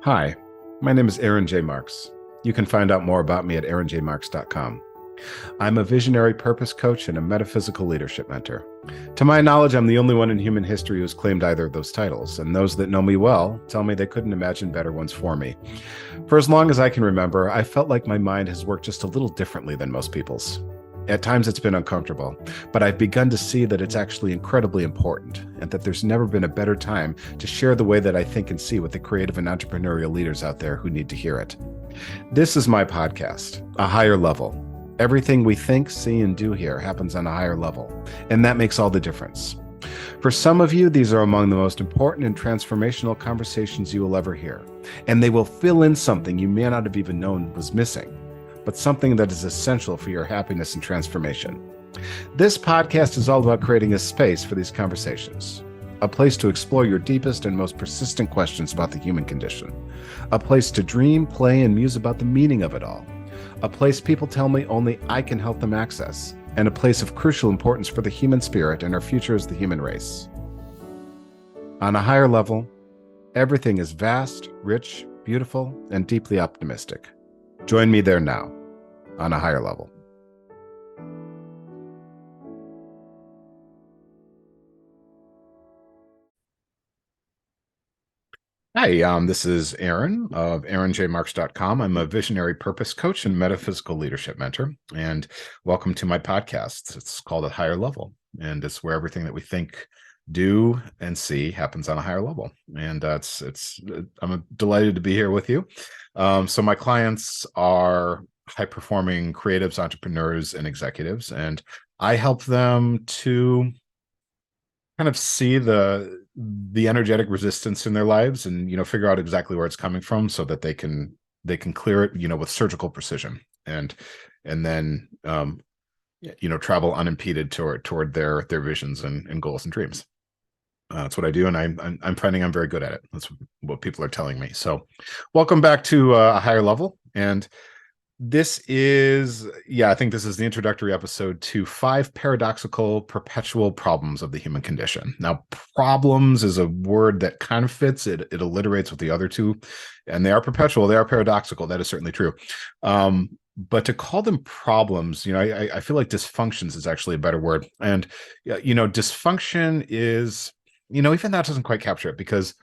Hi, my name is Aaron J. Marks. You can find out more about me at aaronjmarks.com. I'm a visionary purpose coach and a metaphysical leadership mentor. To my knowledge, I'm the only one in human history who's claimed either of those titles, and those that know me well tell me they couldn't imagine better ones for me. For as long as I can remember, I felt like my mind has worked just a little differently than most people's. At times it's been uncomfortable, but I've begun to see that it's actually incredibly important and that there's never been a better time to share the way that I think and see with the creative and entrepreneurial leaders out there who need to hear it. This is my podcast, A Higher Level. Everything we think, see, and do here happens on a higher level, and that makes all the difference. For some of you, these are among the most important and transformational conversations you will ever hear, and they will fill in something you may not have even known was missing, but something that is essential for your happiness and transformation. This podcast is all about creating a space for these conversations, a place to explore your deepest and most persistent questions about the human condition, a place to dream, play, and muse about the meaning of it all, a place people tell me only I can help them access, and a place of crucial importance for the human spirit and our future as the human race. On a higher level, everything is vast, rich, beautiful, and deeply optimistic. Join me there now, on a higher level. Hi, this is Aaron of aaronjmarks.com. I'm a visionary purpose coach and metaphysical leadership mentor, and welcome to my podcast. It's called A Higher Level, and it's where everything that we think, do, and see happens on a higher level. And I'm delighted to be here with you. So my clients are high-performing creatives, entrepreneurs, and executives, and I help them to kind of see the energetic resistance in their lives and figure out exactly where it's coming from so that they can clear it with surgical precision and then travel unimpeded toward their visions and goals and dreams. That's what I do, and I'm finding I'm very good at it. That's what people are telling me. So welcome back to A Higher Level. And this is, I think this is the introductory episode to 5 paradoxical, perpetual problems of the human condition. Now, problems is a word that kind of fits. It alliterates with the other two, and they are perpetual. They are paradoxical. That is certainly true. But to call them problems, I feel like dysfunctions is actually a better word. And, dysfunction is, even that doesn't quite capture it, because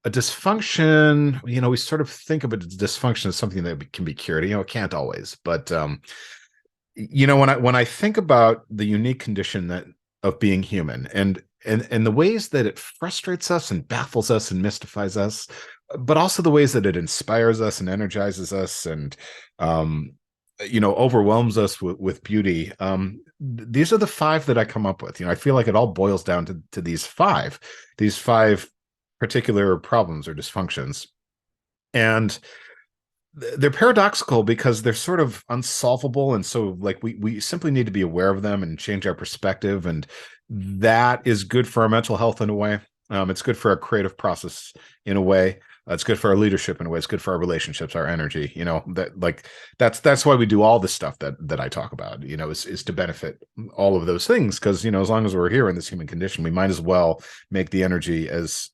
a dysfunction, we sort of think of it as dysfunction as something that can be cured. It can't always, but when I think about the unique condition of being human and the ways that it frustrates us and baffles us and mystifies us, but also the ways that it inspires us and energizes us and overwhelms us with beauty. These are the 5 that I come up with. I feel like it all boils down to these five particular problems or dysfunctions. And they're paradoxical because they're sort of unsolvable. And so we simply need to be aware of them and change our perspective. And that is good for our mental health in a way. It's good for our creative process in a way. It's good for our leadership in a way. It's good for our relationships, our energy. That's why we do all the stuff that I talk about. Is to benefit all of those things. Because as long as we're here in this human condition, we might as well make the energy as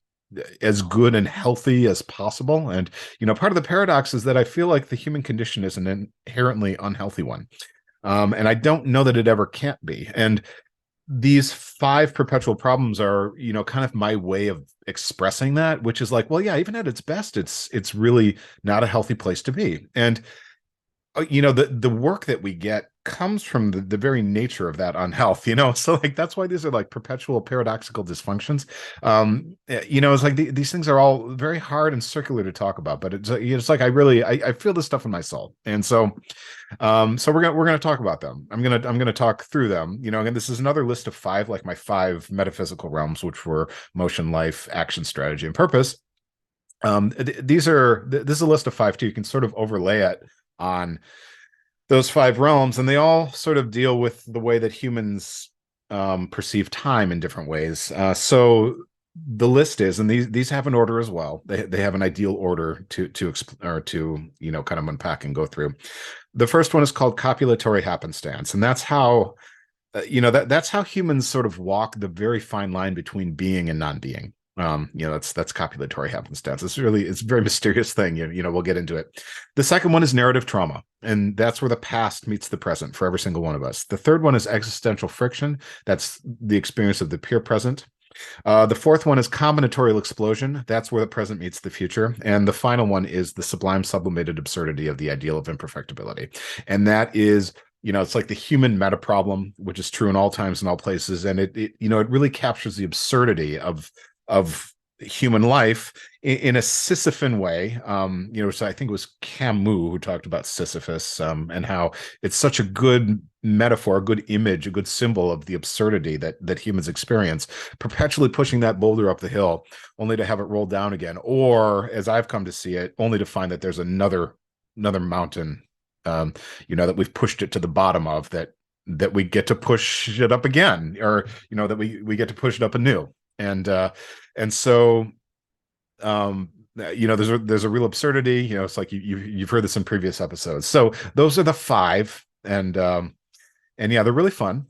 good and healthy as possible. And part of the paradox is that I feel like the human condition is an inherently unhealthy one, and I don't know that it ever can't be. And these 5 perpetual problems are kind of my way of expressing that, which is like, well, yeah, even at its best, it's really not a healthy place to be. And the work that we get comes from the very nature of that unhealth, so that's why these are like perpetual paradoxical dysfunctions. It's like these things are all very hard and circular to talk about, but it's like I feel this stuff in my soul. And so we're gonna talk about them. I'm gonna talk through them. Again, this is another list of 5, like my 5 metaphysical realms, which were motion, life, action, strategy, and purpose. This is a list of 5 too. You can sort of overlay it on those 5 realms, and they all sort of deal with the way that humans perceive time in different ways. So the list is, and these have an order as well. They have an ideal order to kind of unpack and go through. The first one is called copulatory happenstance, and that's how that's how humans sort of walk the very fine line between being and non-being. That's copulatory happenstance. It's a very mysterious thing. We'll get into it. The second one is narrative trauma, and that's where the past meets the present for every single one of us. The third one is existential friction. That's the experience of the pure present. The fourth one is combinatorial explosion. That's where the present meets the future. And the final one is the sublime sublimated absurdity of the ideal of imperfectibility. And that is, it's like the human meta problem, which is true in all times and all places. And it really captures the absurdity of human life in a Sisyphean way. So I think it was Camus who talked about Sisyphus, and how it's such a good metaphor, a good image, a good symbol of the absurdity that humans experience, perpetually pushing that boulder up the hill only to have it rolled down again, or, as I've come to see it, only to find that there's another mountain, that we've pushed it to the bottom of, that we get to push it up again, or that we get to push it up anew. And so there's a real absurdity. It's like you've heard this in previous episodes. So those are the five, and yeah, they're really fun.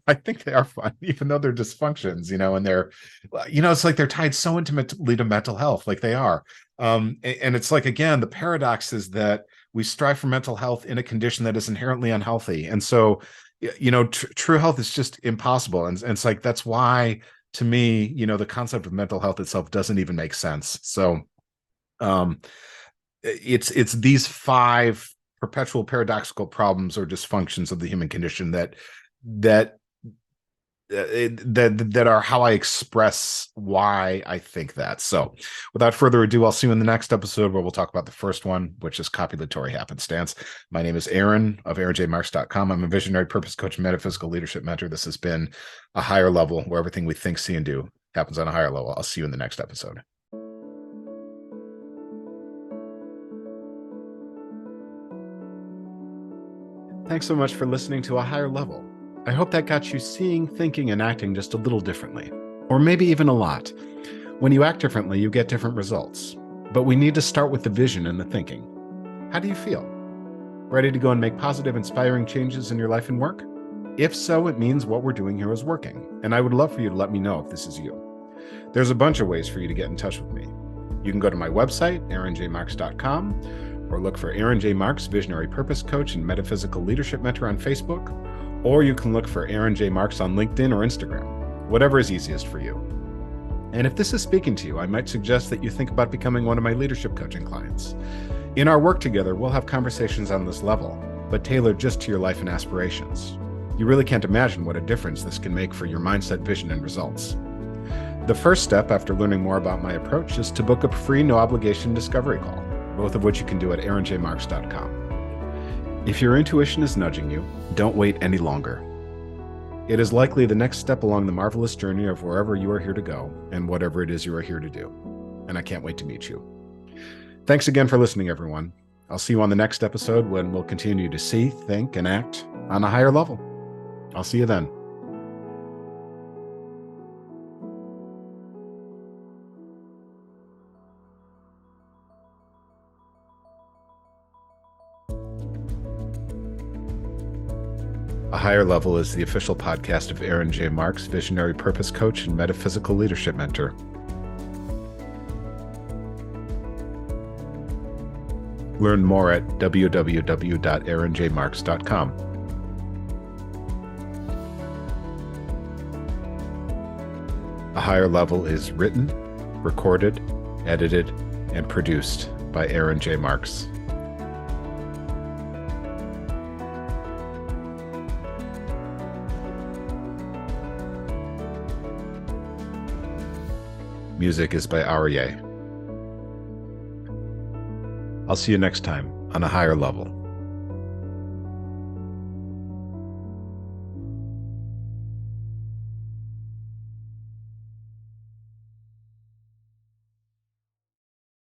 I think they are fun, even though they're dysfunctions, and they're, it's like they're tied so intimately to mental health, like they are. And it's like, again, the paradox is that we strive for mental health in a condition that is inherently unhealthy. And so, true health is just impossible. And it's like, that's why, to me, the concept of mental health itself doesn't even make sense. So it's these five perpetual paradoxical problems or dysfunctions of the human condition that are how I express why I think that. So without further ado, I'll see you in the next episode, where we'll talk about the first one, which is copulatory happenstance. My name is Aaron of AaronJMarks.com. I'm a visionary purpose coach and metaphysical leadership mentor. This has been A Higher Level, where everything we think, see, and do happens on a higher level. I'll see you in the next episode. Thanks so much for listening to A Higher Level. I hope that got you seeing, thinking, and acting just a little differently, or maybe even a lot. When you act differently, you get different results. But we need to start with the vision and the thinking. How do you feel? Ready to go and make positive, inspiring changes in your life and work? If so, it means what we're doing here is working, and I would love for you to let me know if this is you. There's a bunch of ways for you to get in touch with me. You can go to my website, AaronJMarks.com, or look for Aaron J. Marks, Visionary Purpose Coach and Metaphysical Leadership Mentor on Facebook, or you can look for Aaron J. Marks on LinkedIn or Instagram, whatever is easiest for you. And if this is speaking to you, I might suggest that you think about becoming one of my leadership coaching clients. In our work together, we'll have conversations on this level, but tailored just to your life and aspirations. You really can't imagine what a difference this can make for your mindset, vision, and results. The first step after learning more about my approach is to book a free, no-obligation discovery call, both of which you can do at AaronJMarks.com. If your intuition is nudging you, don't wait any longer. It is likely the next step along the marvelous journey of wherever you are here to go and whatever it is you are here to do. And I can't wait to meet you. Thanks again for listening, everyone. I'll see you on the next episode, when we'll continue to see, think, and act on a higher level. I'll see you then. A Higher Level is the official podcast of Aaron J. Marks, Visionary Purpose Coach and Metaphysical Leadership Mentor. Learn more at www.aaronjmarks.com. A Higher Level is written, recorded, edited, and produced by Aaron J. Marks. Music is by Arie. I'll see you next time on A Higher Level.